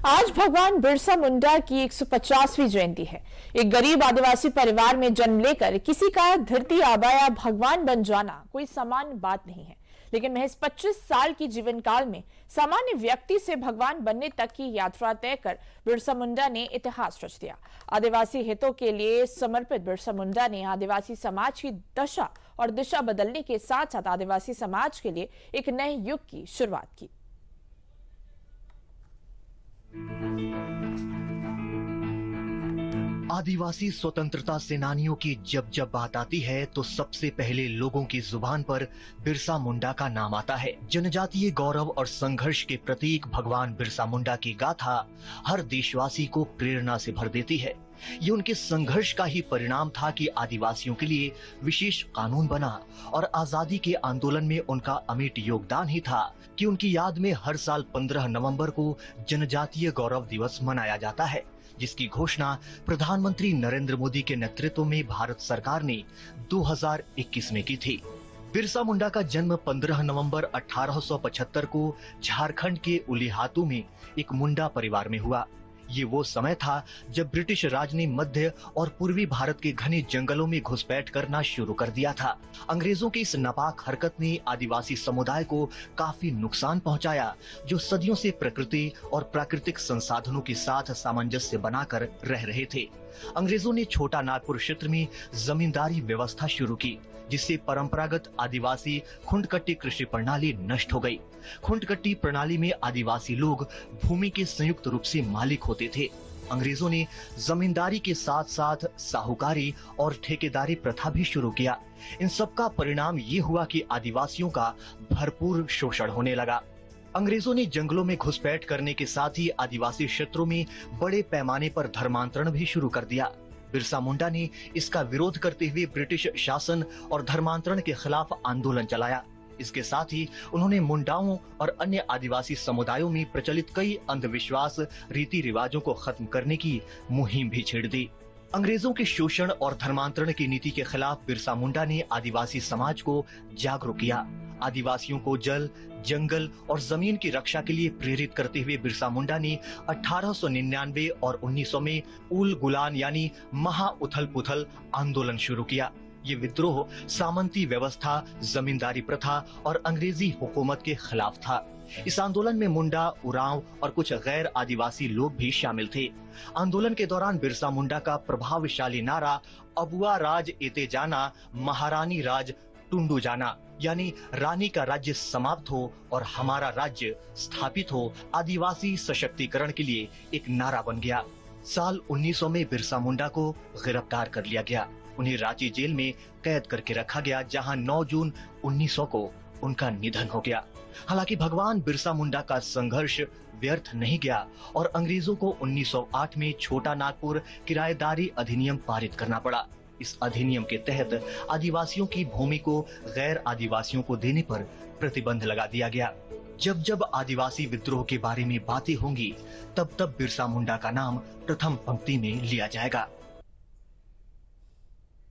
आज भगवान बिरसा मुंडा की 150वीं जयंती है। एक गरीब आदिवासी परिवार में जन्म लेकर किसी का धरती आबा या भगवान बन जाना कोई सामान्य बात नहीं है, लेकिन महज 25 साल की जीवन काल में सामान्य व्यक्ति से भगवान बनने तक की यात्रा तय कर बिरसा मुंडा ने इतिहास रच दिया। आदिवासी हितों के लिए समर्पित बिरसा मुंडा ने आदिवासी समाज की दशा और दिशा बदलने के साथ साथ आदिवासी समाज के लिए एक नए युग की शुरुआत की। आदिवासी स्वतंत्रता सेनानियों की जब जब बात आती है तो सबसे पहले लोगों की जुबान पर बिरसा मुंडा का नाम आता है। जनजातीय गौरव और संघर्ष के प्रतीक भगवान बिरसा मुंडा की गाथा हर देशवासी को प्रेरणा से भर देती है। ये उनके संघर्ष का ही परिणाम था कि आदिवासियों के लिए विशेष कानून बना और आजादी के आंदोलन में उनका अमिट योगदान ही था कि उनकी याद में हर साल 15 नवंबर को जनजातीय गौरव दिवस मनाया जाता है, जिसकी घोषणा प्रधानमंत्री नरेंद्र मोदी के नेतृत्व में भारत सरकार ने 2021 में की थी। बिरसा मुंडा का जन्म 15 नवंबर 1875 को झारखंड के उलीहातू में एक मुंडा परिवार में हुआ। ये वो समय था जब ब्रिटिश राज ने मध्य और पूर्वी भारत के घने जंगलों में घुसपैठ करना शुरू कर दिया था। अंग्रेजों की इस नापाक हरकत ने आदिवासी समुदाय को काफी नुकसान पहुंचाया, जो सदियों से प्रकृति और प्राकृतिक संसाधनों के साथ सामंजस्य बनाकर रह रहे थे। अंग्रेजों ने छोटा नागपुर क्षेत्र में जमींदारी व्यवस्था शुरू की, जिससे परंपरागत आदिवासी खुंडकट्टी कृषि प्रणाली नष्ट हो गई। खुंडकट्टी प्रणाली में आदिवासी लोग भूमि के संयुक्त रूप से मालिक होते थे। अंग्रेजों ने जमींदारी के साथ साथ साहूकारी और ठेकेदारी प्रथा भी शुरू किया। इन सब का परिणाम ये हुआ कि आदिवासियों का भरपूर शोषण होने लगा। अंग्रेजों ने जंगलों में घुसपैठ करने के साथ ही आदिवासी क्षेत्रों में बड़े पैमाने पर धर्मांतरण भी शुरू कर दिया। बिरसा मुंडा ने इसका विरोध करते हुए ब्रिटिश शासन और धर्मांतरण के खिलाफ आंदोलन चलाया। इसके साथ ही उन्होंने मुंडाओं और अन्य आदिवासी समुदायों में प्रचलित कई अंधविश्वास रीति रिवाजों को खत्म करने की मुहिम भी छेड़ दी। अंग्रेजों के शोषण और धर्मांतरण की नीति के खिलाफ बिरसा मुंडा ने आदिवासी समाज को जागरूक किया। आदिवासियों को जल, जंगल और जमीन की रक्षा के लिए प्रेरित करते हुए बिरसा मुंडा ने 1899 और 1900 में उल गुलान यानी महा उथल पुथल आंदोलन शुरू किया। ये विद्रोह सामंती व्यवस्था, जमींदारी प्रथा और अंग्रेजी हुकूमत के खिलाफ था। इस आंदोलन में मुंडा, उरांव और कुछ गैर आदिवासी लोग भी शामिल थे। आंदोलन के दौरान बिरसा मुंडा का प्रभावशाली नारा अबुआ राज एते जाना, महारानी राज टुंडू जाना, यानी रानी का राज्य समाप्त हो और हमारा राज्य स्थापित हो, आदिवासी सशक्तिकरण के लिए एक नारा बन गया। साल 1900 में बिरसा मुंडा को गिरफ्तार कर लिया गया। उन्हें रांची जेल में कैद करके रखा गया, जहां 9 जून 1900 को उनका निधन हो गया। हालांकि भगवान बिरसा मुंडा का संघर्ष व्यर्थ नहीं गया और अंग्रेजों को 1908 में छोटा नागपुर किराएदारी अधिनियम पारित करना पड़ा। इस अधिनियम के तहत आदिवासियों की भूमि को गैर आदिवासियों को देने पर प्रतिबंध लगा दिया गया। जब जब आदिवासी विद्रोह के बारे में बातें होंगी, तब तब बिरसा मुंडा का नाम प्रथम पंक्ति में लिया जाएगा।